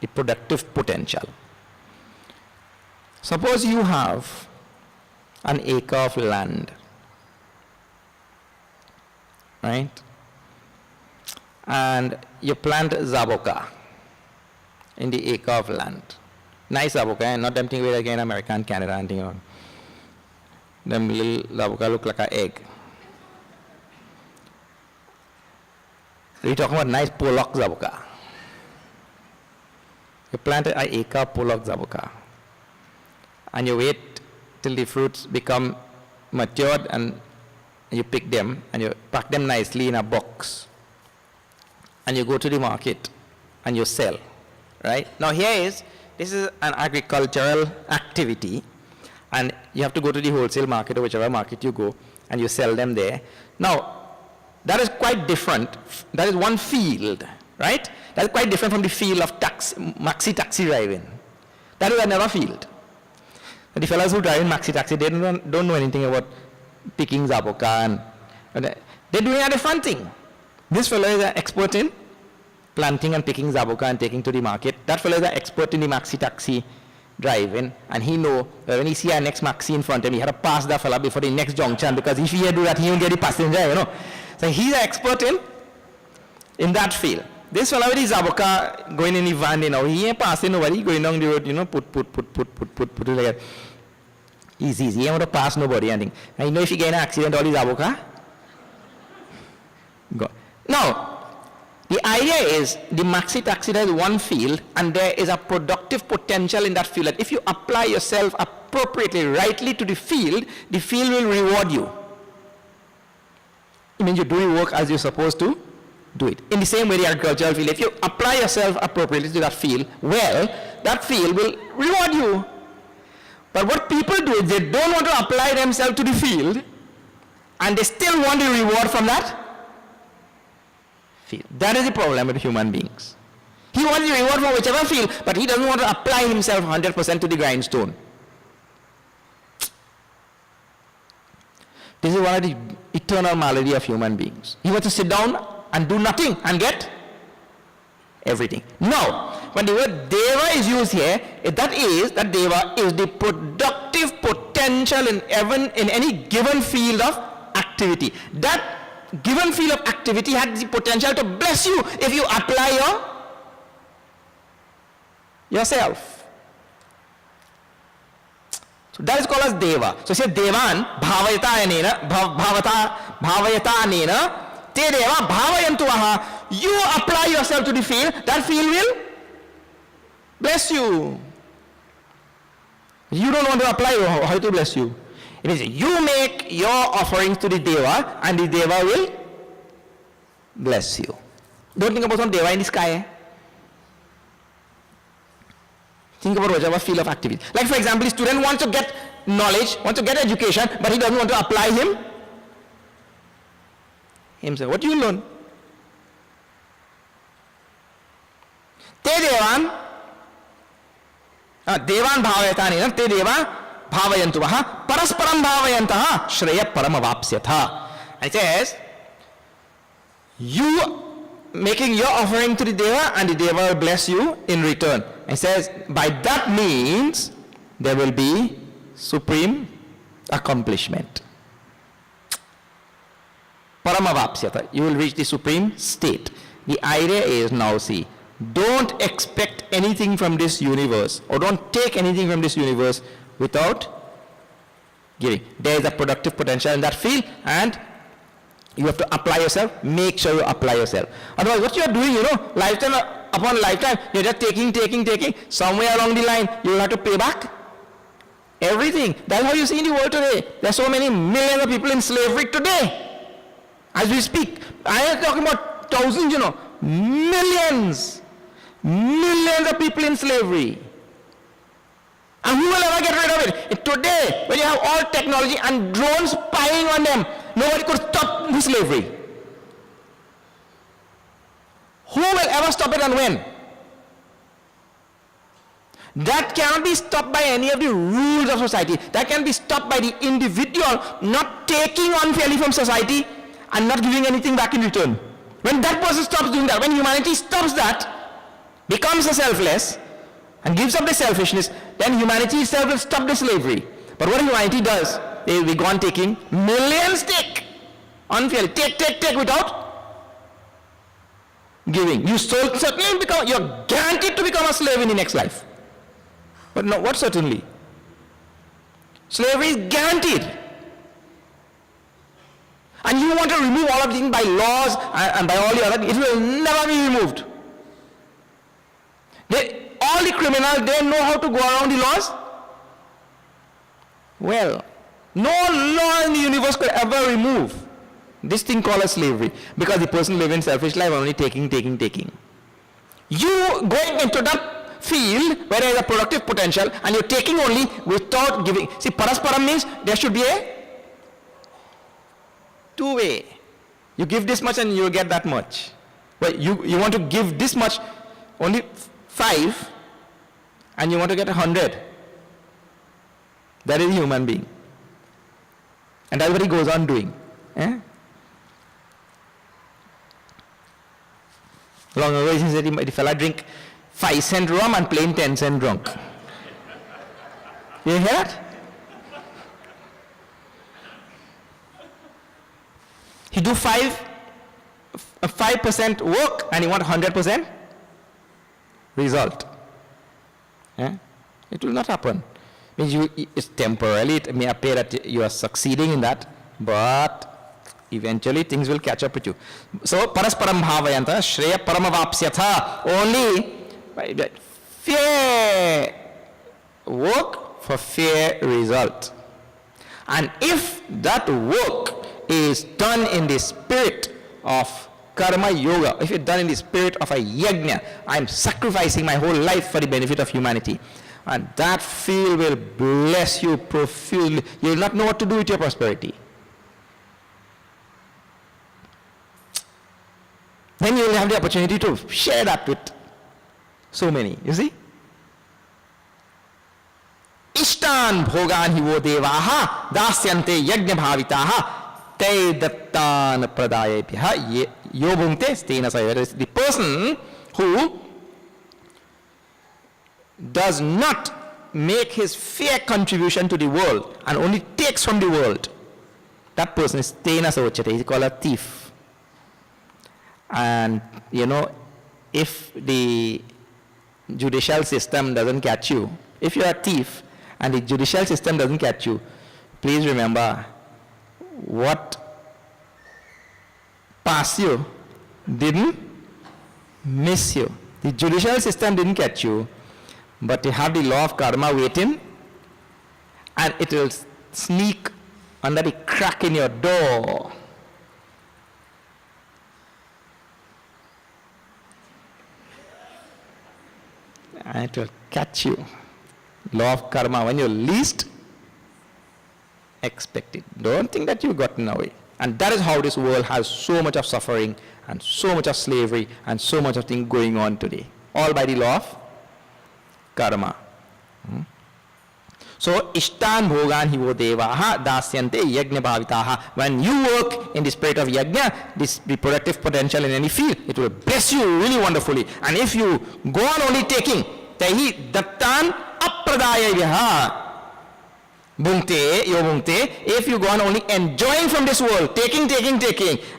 The productive potential. Suppose you have an acre of land, right? And you plant zaboka in the acre of land. Nice zaboka, not them thing like in America and Canada and thing. Them little zaboka look like an egg. We're talking about nice Pollock zaboka. You plant an acre of Pollock zaboka, and you wait till the fruits become matured, and you pick them and you pack them nicely in a box, and you go to the market and you sell, right? Now this is an agricultural activity, and you have to go to the wholesale market or whichever market you go, and you sell them there. Now, that is quite different. That is one field, right? That is quite different from the field of maxi taxi driving. That is another field. The fellows who drive in maxi taxi, they don't know anything about picking zaboka, and they're doing a different thing. This fellow is an expert in planting and picking zaboka and taking to the market. That fellow is an expert in the maxi taxi driving, and he know that when he see our next maxi in front of him, he had to pass that fellow before the next junction, because if he do that, he won't get the passenger, So he's an expert in that field. This fellow with his zaboka going in the van, he ain't passing nobody, going down the road, put like that. Easy. You want to pass nobody. I think. And you know if you get in an accident, all is avoka. Go. Now, the idea is the maxi taxi has one field, and there is a productive potential in that field. That if you apply yourself appropriately, rightly to the field will reward you. It means you do your work as you're supposed to do it. In the same way, the agricultural field, if you apply yourself appropriately to that field, well, that field will reward you. But what people do is they don't want to apply themselves to the field, and they still want the reward from that field. That is the problem with human beings. He wants the reward from whichever field, but he doesn't want to apply himself 100% to the grindstone. This is one of the eternal malady of human beings. He wants to sit down and do nothing and get everything. Now, when the word deva is used here, that deva is the productive potential in any given field of activity. That given field of activity has the potential to bless you if you apply yourself. So that is called as deva. So say devan bhavayata anena te deva bhavayantu aha. You apply yourself to the field, that field will bless you. You don't want to apply, how to bless you? It means you make your offerings to the deva, and the deva will bless you. Don't think about some deva in the sky. Think about whichever field of activity. Like for example, the student wants to get knowledge, wants to get education, but he doesn't want to apply himself. What do you learn? Te devan bhavayatanena te deva bhavayantuvaha parasparam bhavayantaha shreya paramavapsyatha. It says, you making your offering to the deva, and the deva will bless you in return. It says, by that means there will be supreme accomplishment. Paramavapsyata, you will reach the supreme state. The idea is, now see, don't expect anything from this universe, or don't take anything from this universe without giving. There is a productive potential in that field, and you have to apply yourself. Make sure you apply yourself. Otherwise, what you are doing, lifetime upon lifetime, you're just taking. Somewhere along the line, you will have to pay back everything. That's how you see in the world today. There are so many millions of people in slavery today. As we speak, I am talking about thousands, millions of people in slavery. And who will ever get rid of it? Today, when you have all technology and drones spying on them, nobody could stop the slavery. Who will ever stop it, and when? That cannot be stopped by any of the rules of society. That can be stopped by the individual not taking unfairly from society and not giving anything back in return. When that person stops doing that, when humanity stops that, becomes selfless, and gives up the selfishness, then humanity itself will stop the slavery. But what humanity does, they will go on taking, millions take, unfairly, take without giving. You certainly become, you're guaranteed to become a slave in the next life. But no, what certainly? Slavery is guaranteed. And you want to remove all of things by laws and by all the other, it will never be removed. All the criminals, they know how to go around the laws. Well, no law in the universe could ever remove this thing called slavery, because the person living selfish life only taking. You going into that field where there is a productive potential, and you're taking only without giving. See, parasparam means there should be a two-way. You give this much and you'll get that much. Well, you want to give this much, only 5, and you want to get 100. That is a human being. And that's what he goes on doing. Long ago, he said the fella drink 5-cent rum and plain 10-cent drunk. You hear that? He do 5% work and he want 100% result. It will not happen. Means it's temporarily, it may appear that you are succeeding in that, but eventually things will catch up with you. So, parasparam bhavayanta, shreya paramavapsyatha, only fair work for fair result. And if that work is done in the spirit of karma yoga, if it's done in the spirit of a yajna, I'm sacrificing my whole life for the benefit of humanity. And that field will bless you profusely. You will not know what to do with your prosperity. Then you will have the opportunity to share that with so many. You see? Ishtan bhogan hivo devaha dasyante yajna bhavitaha te dattan pradayebhya yobhungte stena sayara. The person who does not make his fair contribution to the world and only takes from the world, that person is stena sochate. He's called a thief. And you know, if the judicial system doesn't catch you, if you're a thief and the judicial system doesn't catch you, please remember what passed you didn't miss you. The judicial system didn't catch you, but you have the law of karma waiting, and it will sneak under the crack in your door. And it will catch you. Law of karma, when you least expect it. Don't think that you've gotten away. And that is how this world has so much of suffering and so much of slavery and so much of things going on today. All by the law of karma. So, ishtan bhogan hivo devaha dasyante yajna bhavitaha. When you work in the spirit of yajna, this reproductive potential in any field, it will bless you really wonderfully. And if you go on only taking, tahi dattan apradayavyaha bhungte, yo bhungte, if you go on only enjoying from this world, taking,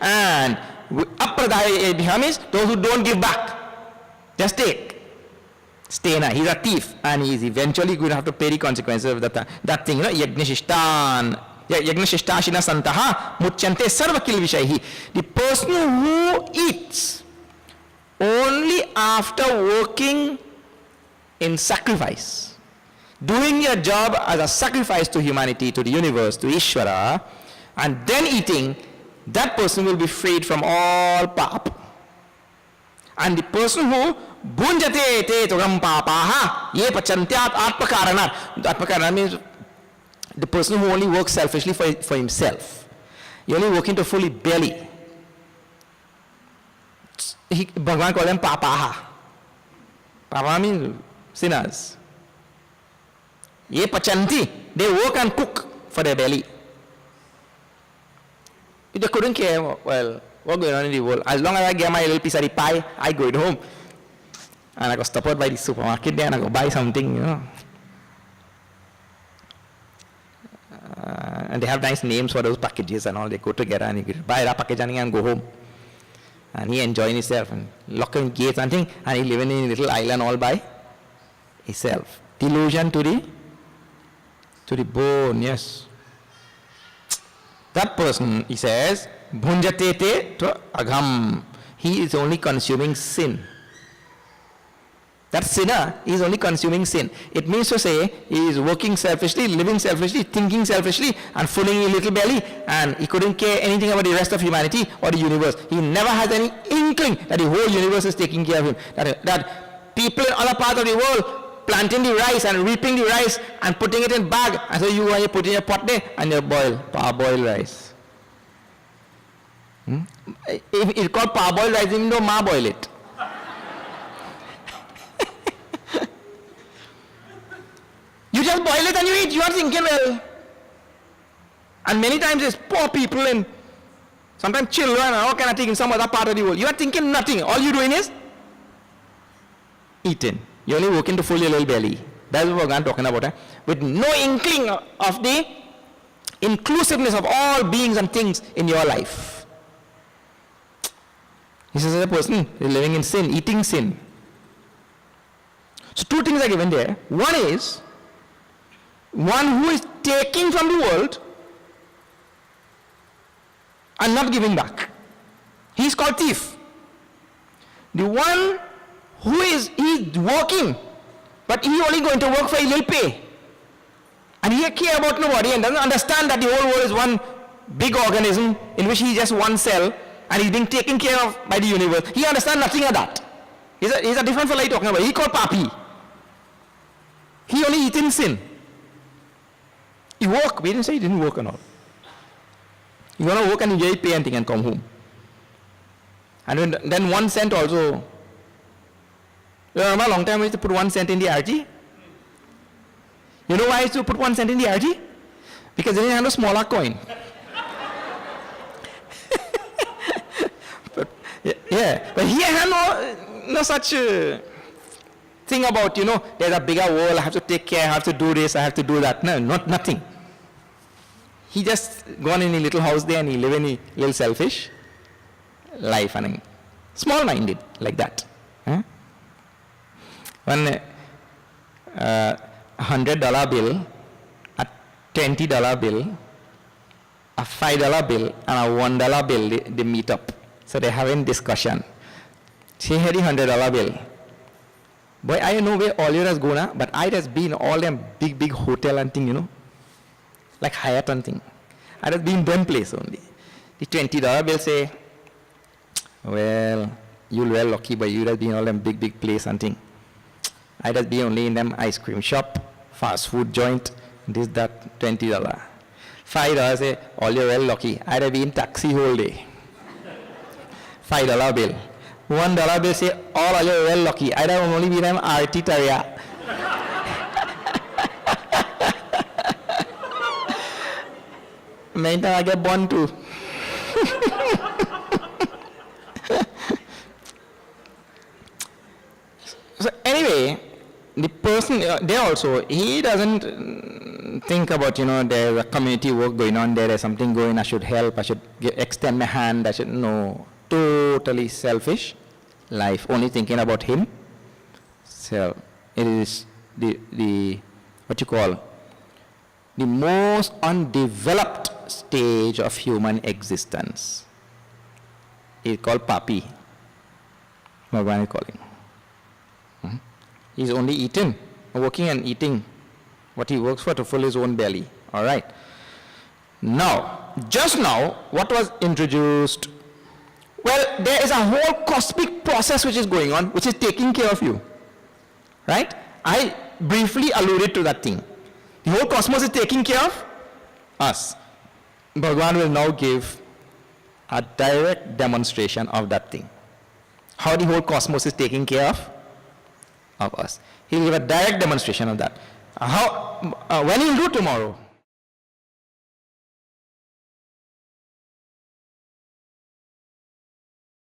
and apradayavyaha means those who don't give back, just take. Stena, he's a thief, and he's eventually going to have to pay the consequences of that thing, you know, yagnashishtan, yagnashishtasina santaha, muchyante sarvakil vishayhi. The person who eats only after working in sacrifice, doing your job as a sacrifice to humanity, to the universe, to Ishvara, and then eating, that person will be freed from all pap. And the person who bhunjate te togam papaha ye pachantyat atmakaranat. Atmakaranat means the person who only works selfishly for himself. You only working to fully belly. Bhagavan called them papaha. Papaha means sinners. Ye pachanti, they work and cook for their belly. They couldn't care, well, what's going on in the world. As long as I get my little piece of the pie, I go it home. And I go stop out by the supermarket there and I go buy something, you know. And they have nice names for those packages and all. They go together and you buy that package and go home. And he enjoying himself and locking gates and thing. And he living in a little island all by himself. Delusion to the bone, yes. That person, he says, bhunjate te to agham. He is only consuming sin. That sinner is only consuming sin. It means to say he is working selfishly, living selfishly, thinking selfishly, and filling his little belly, and he couldn't care anything about the rest of humanity or the universe. He never has any inkling that the whole universe is taking care of him. That people in other parts of the world planting the rice and reaping the rice and putting it in bag, and so you put in your pot there and you boil, parboiled rice. If it's called parboiled rice, even though ma boil it. You just boil it and you eat. You are thinking, well. And many times it's poor people and sometimes children and all kind of things in some other part of the world. You are thinking nothing. All you're doing is eating. You're only working to fill your little belly. That's what we're talking about. With no inkling of the inclusiveness of all beings and things in your life. He says, as a person is living in sin, eating sin. So two things are given there. One is, one who is taking from the world and not giving back. He is called thief. The one who is working, but he only going to work for a little pay. And he care about nobody and doesn't understand that the whole world is one big organism in which he is just one cell and he's being taken care of by the universe. He understands nothing of that. He's a different fellow talking about. He called Papi. He only eat in sin. He work. We didn't say he didn't work and all. He gonna work and enjoy painting and come home. And then 1 cent also. You remember a long time we used to put 1 cent in the RG? You know why I used to put 1 cent in the RG? Because they didn't have a smaller coin. But he had no such thing about, there's a bigger world, I have to take care, I have to do this, I have to do that. No, nothing. He just gone in a little house there and he live in a little selfish life and small-minded like that. One $100 bill, a $20 bill, a $5 bill, and a $1 bill, they meet up. So they're having discussion. She had the $100 bill. Boy, I don't know where all yours go now, but I just been all them big hotel and thing, like Hyatt and thing. I just been them place only. The $20 bill say, well, you're well lucky, but you just been all them big place and thing. I just be only in them ice cream shop, fast food joint, this, that, $20. $5 say, all you're well lucky. I just be in taxi whole day. $5 bill. $1 bill say, all are you well lucky. I don't only be them RT Taria. Many times I get born too. So anyway, the person there also, he doesn't think about, there's a community work going on there, there's something going, I should help, I should extend my hand, no. Totally selfish life, only thinking about him. So it is the what you call the most undeveloped stage of human existence. It's called Papi. Bhagavan is calling. He's only eating, working and eating what he works for to fill his own belly. All right. Now, just now, what was introduced? Well, there is a whole cosmic process which is going on, which is taking care of you. Right? I briefly alluded to that thing. The whole cosmos is taking care of us. Bhagavan will now give a direct demonstration of that thing. How the whole cosmos is taking care of us. He'll give a direct demonstration of that. When he'll do tomorrow?